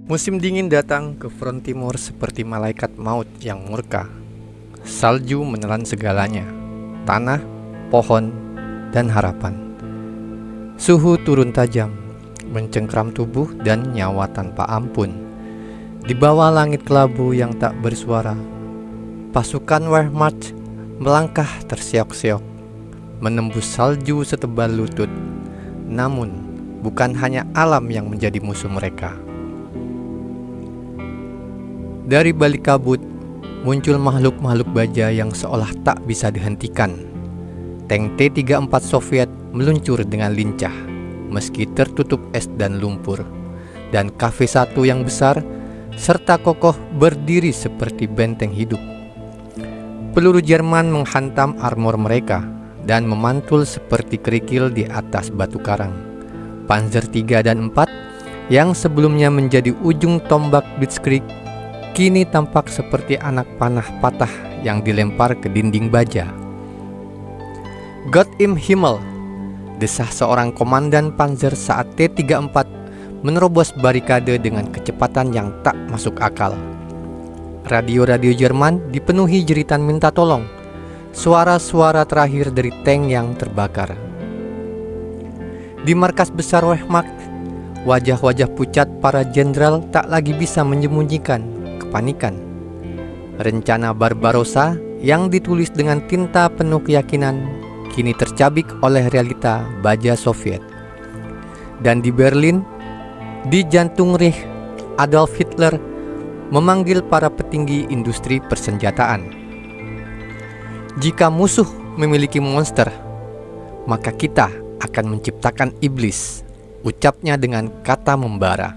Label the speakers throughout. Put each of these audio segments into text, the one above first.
Speaker 1: Musim dingin datang ke front timur seperti malaikat maut yang murka. Salju menelan segalanya, tanah, pohon, dan harapan. Suhu turun tajam, mencengkram tubuh dan nyawa tanpa ampun. Di bawah langit kelabu yang tak bersuara, pasukan Wehrmacht melangkah terseok-seok, menembus salju setebal lutut. Namun, bukan hanya alam yang menjadi musuh mereka. Dari balik kabut, muncul makhluk-makhluk baja yang seolah tak bisa dihentikan. Tank T-34 Soviet meluncur dengan lincah, meski tertutup es dan lumpur. Dan KV-1 yang besar, serta kokoh berdiri seperti benteng hidup. Peluru Jerman menghantam armor mereka, dan memantul seperti kerikil di atas batu karang. Panzer III dan IV, yang sebelumnya menjadi ujung tombak Blitzkrieg, kini tampak seperti anak panah patah yang dilempar ke dinding baja. "Gott im Himmel!" desah seorang komandan panzer saat T-34 menerobos barikade dengan kecepatan yang tak masuk akal. Radio-radio Jerman dipenuhi jeritan minta tolong, suara-suara terakhir dari tank yang terbakar. Di markas besar Wehrmacht, wajah-wajah pucat para jenderal tak lagi bisa menyembunyikan kepanikan. Rencana Barbarossa yang ditulis dengan tinta penuh keyakinan kini tercabik oleh realita baja Soviet. Dan di Berlin, di jantung Reich, Adolf Hitler memanggil para petinggi industri persenjataan. "Jika musuh memiliki monster, maka kita akan menciptakan iblis," ucapnya dengan kata membara.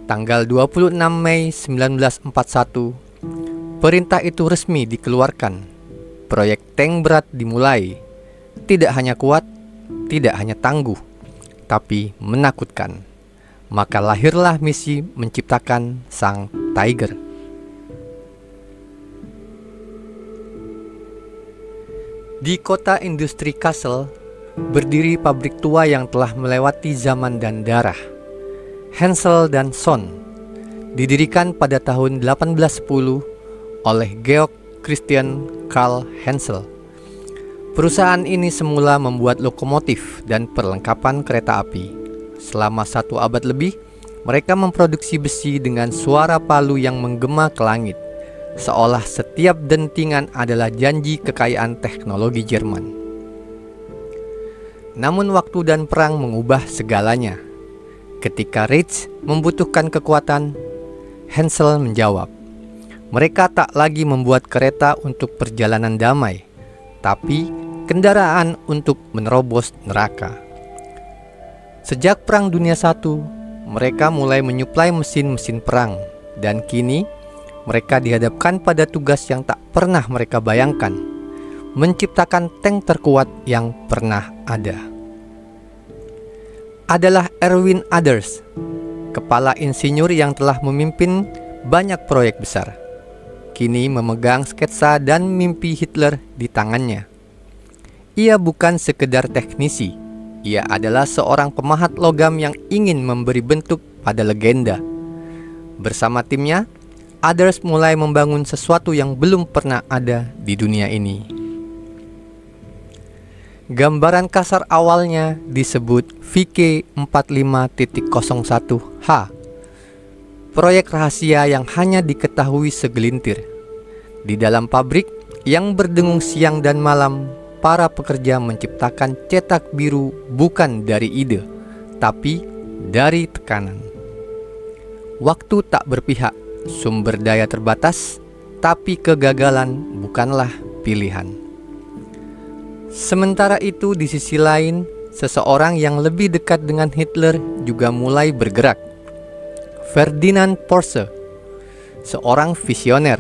Speaker 1: Tanggal 26 Mei 1941, perintah itu resmi dikeluarkan. Proyek tank berat dimulai. Tidak hanya kuat, tidak hanya tangguh, tapi menakutkan. Maka lahirlah misi menciptakan sang Tiger. Di kota industri Kassel, berdiri pabrik tua yang telah melewati zaman dan darah. Hensel dan Son, didirikan pada tahun 1810 oleh Georg Christian Karl Hensel. Perusahaan ini semula membuat lokomotif dan perlengkapan kereta api. Selama 1 abad lebih, mereka memproduksi besi dengan suara palu yang menggema ke langit, seolah setiap dentingan adalah janji kekayaan teknologi Jerman. Namun waktu dan perang mengubah segalanya. Ketika Reich membutuhkan kekuatan, Hensel menjawab, mereka tak lagi membuat kereta untuk perjalanan damai, tapi kendaraan untuk menerobos neraka. Sejak Perang Dunia I, mereka mulai menyuplai mesin-mesin perang, dan kini mereka dihadapkan pada tugas yang tak pernah mereka bayangkan, menciptakan tank terkuat yang pernah ada. Adalah Erwin Aders, kepala insinyur yang telah memimpin banyak proyek besar. Kini memegang sketsa dan mimpi Hitler di tangannya. Ia bukan sekedar teknisi, ia adalah seorang pemahat logam yang ingin memberi bentuk pada legenda. Bersama timnya, Aders mulai membangun sesuatu yang belum pernah ada di dunia ini. Gambaran kasar awalnya disebut VK45.01H, proyek rahasia yang hanya diketahui segelintir. Di dalam pabrik yang berdengung siang dan malam, para pekerja menciptakan cetak biru bukan dari ide, tapi dari tekanan. Waktu tak berpihak, sumber daya terbatas, tapi kegagalan bukanlah pilihan. Sementara itu di sisi lain, seseorang yang lebih dekat dengan Hitler juga mulai bergerak. Ferdinand Porsche, seorang visioner,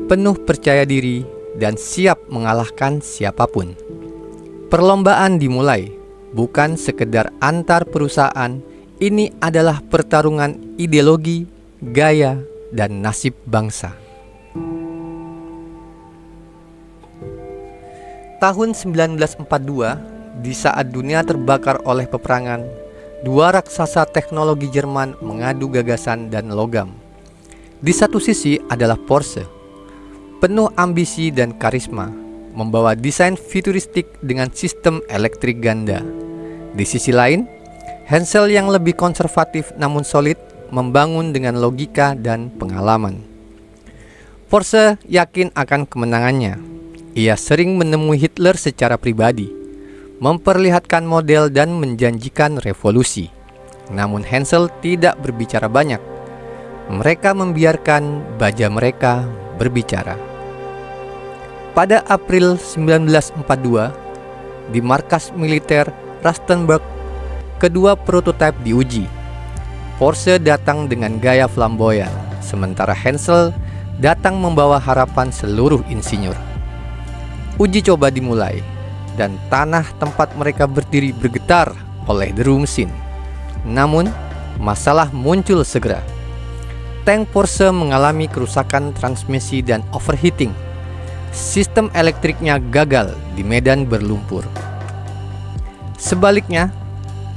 Speaker 1: penuh percaya diri dan siap mengalahkan siapapun. Perlombaan dimulai, bukan sekedar antar perusahaan, ini adalah pertarungan ideologi, gaya, dan nasib bangsa. Tahun 1942, di saat dunia terbakar oleh peperangan, dua raksasa teknologi Jerman mengadu gagasan dan logam. Di satu sisi adalah Porsche, penuh ambisi dan karisma, membawa desain futuristik dengan sistem elektrik ganda. Di sisi lain, Hensel yang lebih konservatif namun solid, membangun dengan logika dan pengalaman. Porsche yakin akan kemenangannya. Ia sering menemui Hitler secara pribadi, memperlihatkan model dan menjanjikan revolusi. Namun Hensel tidak berbicara banyak. Mereka membiarkan baja mereka berbicara. Pada April 1942, di markas militer Rastenburg, kedua prototipe diuji. Porsche datang dengan gaya flamboyan, sementara Hensel datang membawa harapan seluruh insinyur. Uji coba dimulai, dan tanah tempat mereka berdiri bergetar oleh deru mesin. Namun, masalah muncul segera. Tank Porsche mengalami kerusakan transmisi dan overheating. Sistem elektriknya gagal di medan berlumpur. Sebaliknya,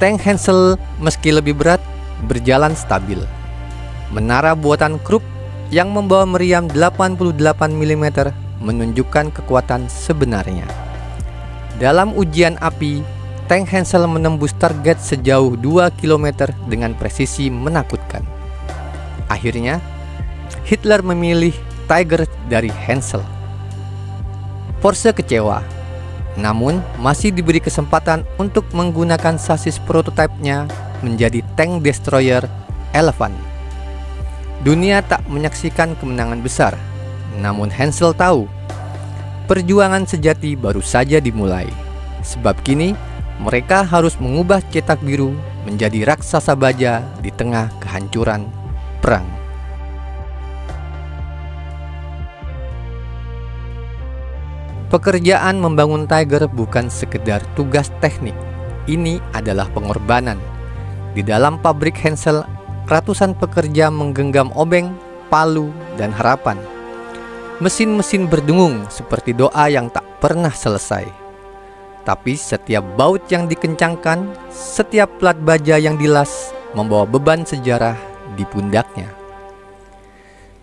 Speaker 1: tank Hensel meski lebih berat, berjalan stabil. Menara buatan Krupp yang membawa meriam 88 mm menunjukkan kekuatan sebenarnya. Dalam ujian api, tank Hensel menembus target sejauh 2 km dengan presisi menakutkan. Akhirnya, Hitler memilih Tiger dari Hensel. Porsche kecewa, namun masih diberi kesempatan untuk menggunakan sasis prototipenya menjadi tank destroyer Elephant. Dunia tak menyaksikan kemenangan besar, namun Hensel tahu perjuangan sejati baru saja dimulai. Sebab kini mereka harus mengubah cetak biru menjadi raksasa baja di tengah kehancuran perang. Pekerjaan membangun Tiger bukan sekedar tugas teknik. Ini adalah pengorbanan. Di dalam pabrik Hensel, ratusan pekerja menggenggam obeng, palu, dan harapan. Mesin-mesin berdengung seperti doa yang tak pernah selesai. Tapi setiap baut yang dikencangkan, setiap plat baja yang dilas, membawa beban sejarah di pundaknya.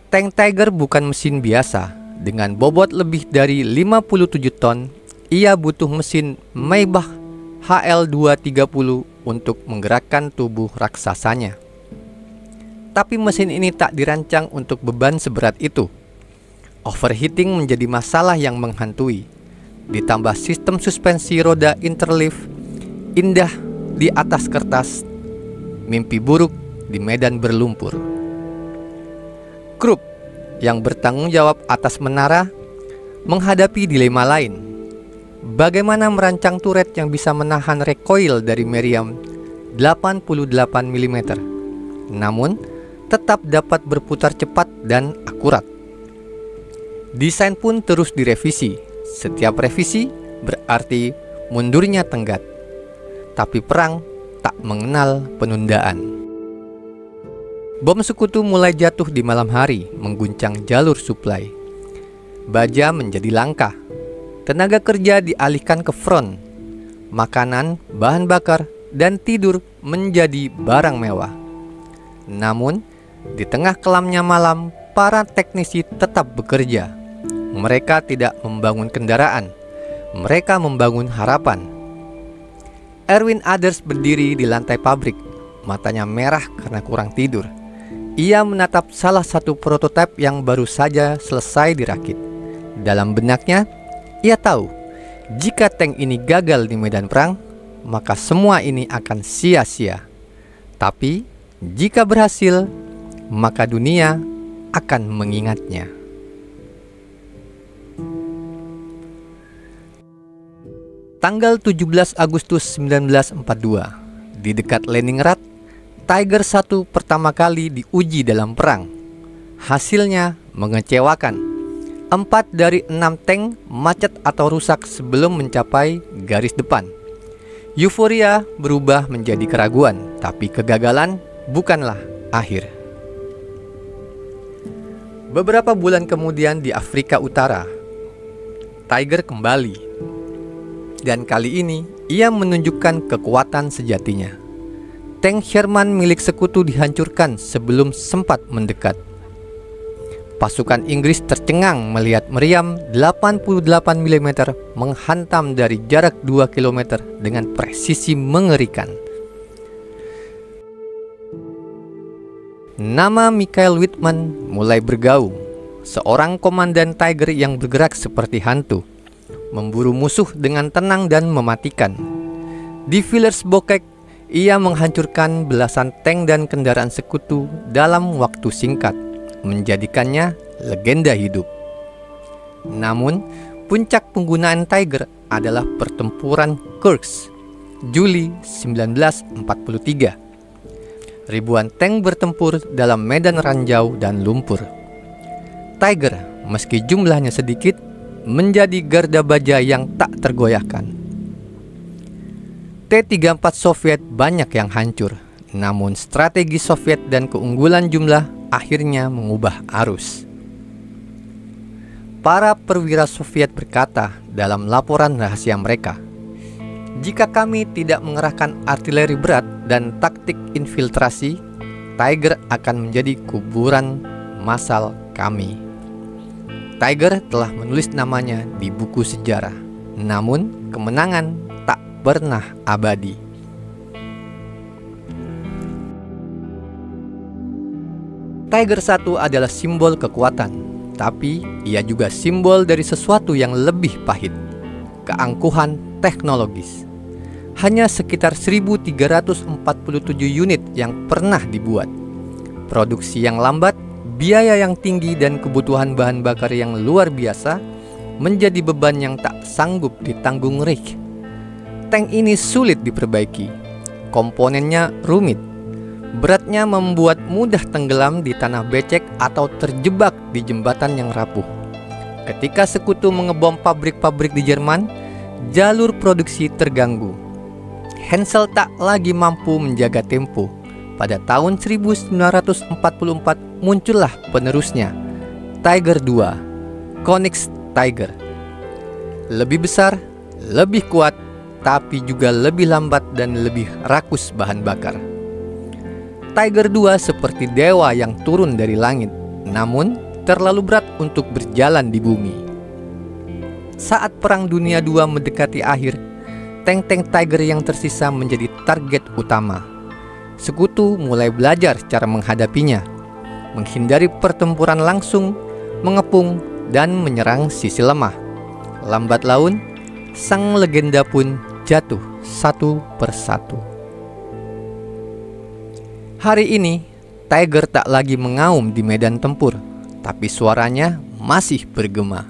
Speaker 1: Tank Tiger bukan mesin biasa. Dengan bobot lebih dari 57 ton, ia butuh mesin Maybach HL230 untuk menggerakkan tubuh raksasanya. Tapi mesin ini tak dirancang untuk beban seberat itu. Overheating menjadi masalah yang menghantui. Ditambah sistem suspensi roda interlift indah di atas kertas, mimpi buruk di medan berlumpur. Krupp yang bertanggung jawab atas menara menghadapi dilema lain. Bagaimana merancang turret yang bisa menahan recoil dari meriam 88 mm, namun tetap dapat berputar cepat dan akurat. Desain pun terus direvisi. Setiap revisi berarti mundurnya tenggat. Tapi perang tak mengenal penundaan. Bom sekutu mulai jatuh di malam hari, mengguncang jalur suplai. Baja menjadi langka. Tenaga kerja dialihkan ke front. Makanan, bahan bakar, dan tidur menjadi barang mewah. Namun, di tengah kelamnya malam, para teknisi tetap bekerja. Mereka tidak membangun kendaraan, mereka membangun harapan. Erwin Aders berdiri di lantai pabrik, matanya merah karena kurang tidur. Ia menatap salah satu prototipe yang baru saja selesai dirakit. Dalam benaknya, ia tahu, jika tank ini gagal di medan perang, maka semua ini akan sia-sia. Tapi, jika berhasil, maka dunia akan mengingatnya. Tanggal 17 Agustus 1942, di dekat Leningrad, Tiger 1 pertama kali diuji dalam perang. Hasilnya mengecewakan. 4 dari 6 tank macet atau rusak sebelum mencapai garis depan. Euforia berubah menjadi keraguan, tapi kegagalan bukanlah akhir. Beberapa bulan kemudian di Afrika Utara, Tiger kembali. Dan kali ini ia menunjukkan kekuatan sejatinya. tank Sherman milik sekutu dihancurkan sebelum sempat mendekat. Pasukan Inggris tercengang melihat meriam 88 mm menghantam dari jarak 2 km dengan presisi mengerikan. Nama Michael Whitman mulai bergaung, seorang komandan Tiger yang bergerak seperti hantu, memburu musuh dengan tenang dan mematikan. Di Villers-Bouquet, ia menghancurkan belasan tank dan kendaraan sekutu dalam waktu singkat, menjadikannya legenda hidup. Namun, puncak penggunaan Tiger adalah pertempuran Kursk, Juli 1943. Ribuan tank bertempur dalam medan ranjau dan lumpur. Tiger, meski jumlahnya sedikit, menjadi garda baja yang tak tergoyahkan. T-34 Soviet banyak yang hancur, namun strategi Soviet dan keunggulan jumlah akhirnya mengubah arus. Para perwira Soviet berkata dalam laporan rahasia mereka, "Jika kami tidak mengerahkan artileri berat dan taktik infiltrasi, Tiger akan menjadi kuburan massal kami." Tiger telah menulis namanya di buku sejarah, namun kemenangan tak pernah abadi. Tiger 1 adalah simbol kekuatan, tapi ia juga simbol dari sesuatu yang lebih pahit, keangkuhan teknologis. Hanya sekitar 1347 unit yang pernah dibuat. Produksi yang lambat, biaya yang tinggi dan kebutuhan bahan bakar yang luar biasa menjadi beban yang tak sanggup ditanggung Reich. Tank ini sulit diperbaiki, komponennya rumit. Beratnya membuat mudah tenggelam di tanah becek atau terjebak di jembatan yang rapuh. Ketika sekutu mengebom pabrik-pabrik di Jerman, jalur produksi terganggu. Hensel tak lagi mampu menjaga tempo. Pada tahun 1944 muncullah penerusnya, Tiger II, Koenigs Tiger. Lebih besar, lebih kuat, tapi juga lebih lambat dan lebih rakus bahan bakar. Tiger II seperti dewa yang turun dari langit, namun terlalu berat untuk berjalan di bumi. Saat Perang Dunia II mendekati akhir, tank-tank Tiger yang tersisa menjadi target utama. Sekutu mulai belajar cara menghadapinya, menghindari pertempuran langsung, mengepung, dan menyerang sisi lemah. Lambat laun, sang legenda pun jatuh satu persatu. Hari ini, Tiger tak lagi mengaum di medan tempur, tapi suaranya masih bergema.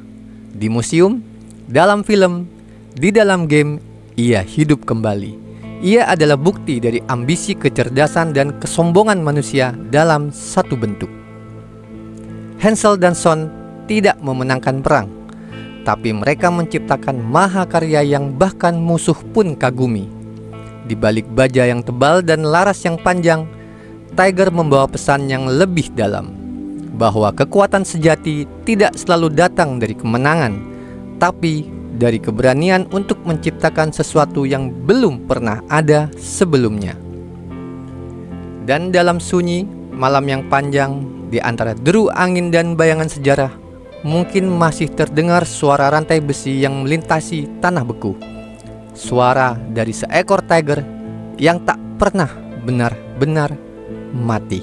Speaker 1: Di museum, dalam film, di dalam game, ia hidup kembali. Ia adalah bukti dari ambisi, kecerdasan, dan kesombongan manusia dalam satu bentuk. Hensel dan Son tidak memenangkan perang, tapi mereka menciptakan mahakarya yang bahkan musuh pun kagumi. Di balik baja yang tebal dan laras yang panjang, Tiger membawa pesan yang lebih dalam, bahwa kekuatan sejati tidak selalu datang dari kemenangan, tapi dari keberanian untuk menciptakan sesuatu yang belum pernah ada sebelumnya. Dan dalam sunyi malam yang panjang, di antara deru angin dan bayangan sejarah, mungkin masih terdengar suara rantai besi yang melintasi tanah beku. Suara dari seekor tiger yang tak pernah benar-benar mati.